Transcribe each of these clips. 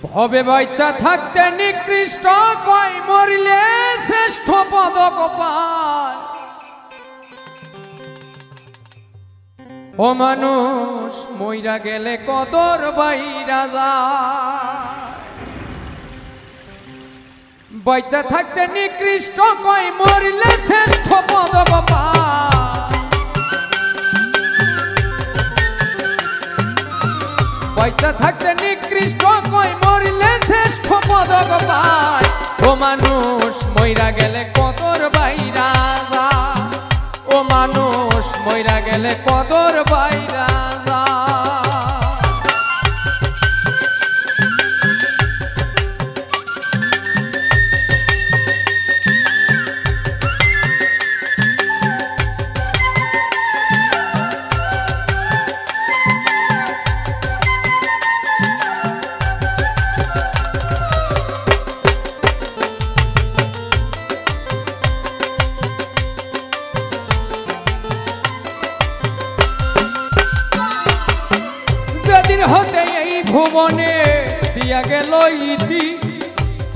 ভবে বাইচা থাকতে নিকৃষ্ট কয় মরিলে শ্রেষ্ঠ পদক পায়। ও মানুষ মইরা গেলে কদর বাইরা যায়। বাইচা থাকতে নিকৃষ্ট কয় মরিলে শ্রেষ্ঠ পদক পায়। বাইচা থাকতে নিকৃষ্ট কয় মরিলে শ্রেষ্ঠ পদক পায়। ও মানুষ মইরা গেলে কদর বাইরা যায়। ও মানুষ মইরা গেলে কদর বাইরা যায়। যেদিন হতে এই ভুবনে দিয়া গেল ইতি,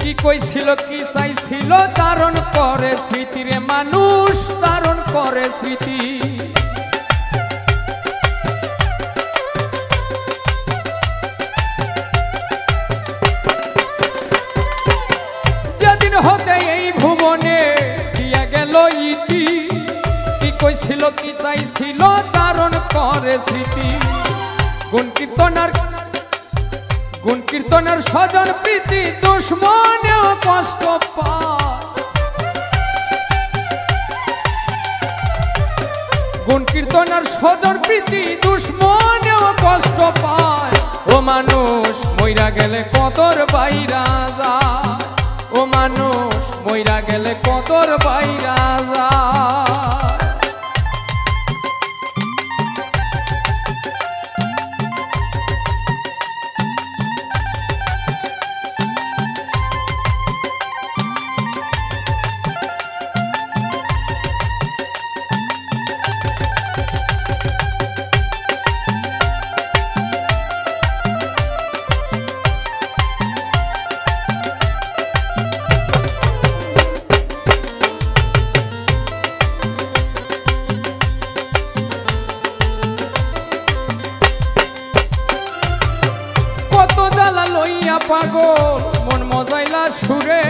কি কইছিল কি চাইছিল ধারণ করে স্মৃতি রে মানুষ ধারণ করে স্মৃতি। যেদিন হতে এই ভুবনে দিয়া গেল ইতি, কি কইছিল কি চাইছিল ধারণ করে স্মৃতি। গুণ কীর্তনের স্বজন প্রীতি দুশ্মনেও কষ্ট পায়। গুণ কীর্তনের স্বজন প্রীতি দুশ্মনেও কষ্ট পায়। ও মানুষ মইরা গেলে কদর বাইরা যায়। ও মানুষ মইরা গেলে কদর বাইরা যায়। পাগল মন মজাইলা সুরে,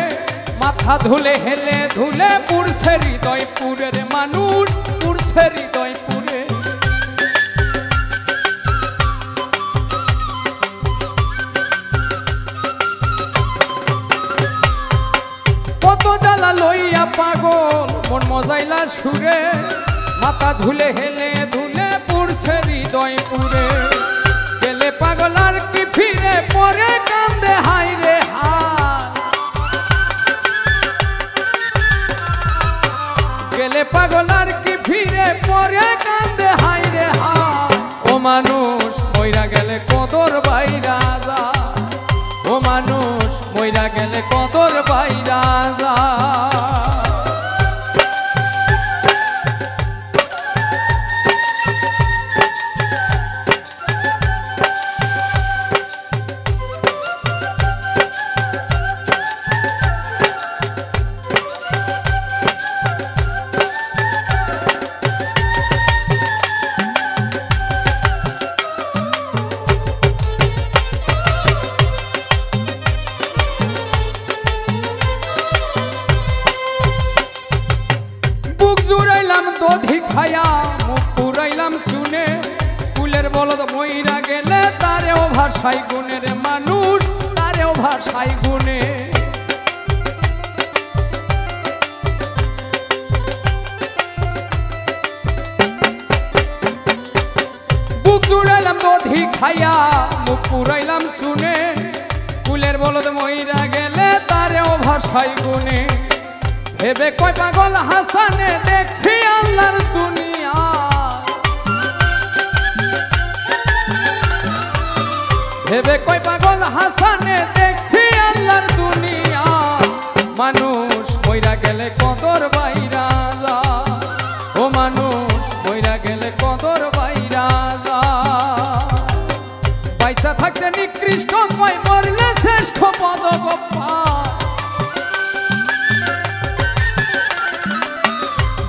মাথা ধুলে হেলে ধুলে পুরছে হৃদয় পুরে রে মানুষ পুরছে হৃদয় পুরে। কত জ্বালা লইয়া পাগল মন মজাইলা সুরে, মাথা ধুলে হেলে ধুলে পুরছে হৃদয় পুরে। গেলে পাগল আর কি ফিরে পরে কান্দে হাই রে হায়। গেলে পাগল আর কি ফিরে পরে কান্দে হাই রে হায়। ও মানুষ মইরা গেলে কদর বাইরা যায়। ও মানুষ মইরা গেলে কদর বাইরা যায়। দধি খায়া মুখ পুরাইলাম চুনে, কুলের বলদ মইরা গেলে তারেও ভাষাই গুণে রে মানুষ তারেও ভাষাই গুণে। বুক জুড়াইলাম দধি খায়া মুখ পুরাইলাম চুনে, কুলের বলদ মইরা গেলে তারেও ভাষাই গুণে। ভেবে কয় পাগল হাসানে দেখছি আল্লাহর দুনিয়া। ভেবে কয় পাগল হাসানে দেখছি আল্লাহর দুনিয়া। মানুষ মইরা গেলে কদর বাইরা যায়। ও মানুষ মইরা গেলে কদর বাইরা যায়। বাইচা থাকতে নিকৃষ্ট কয় মরলে শ্রেষ্ঠ পদক পায়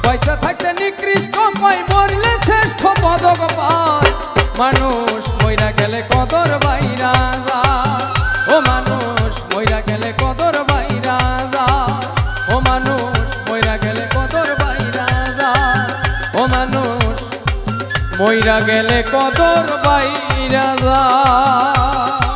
বাইচা থাকতে নিকৃষ্ট কয় মরলে শ্রেষ্ঠ পদক পায় মানুষ মইরা গেলে কদর বাইরা যায় ও মানুষ মইরা গেলে কদর বাইরা যায় ও মানুষ মইরা গেলে কদর বাইরা যায় ও মানুষ মইরা গেলে কদর বাইরা যায়।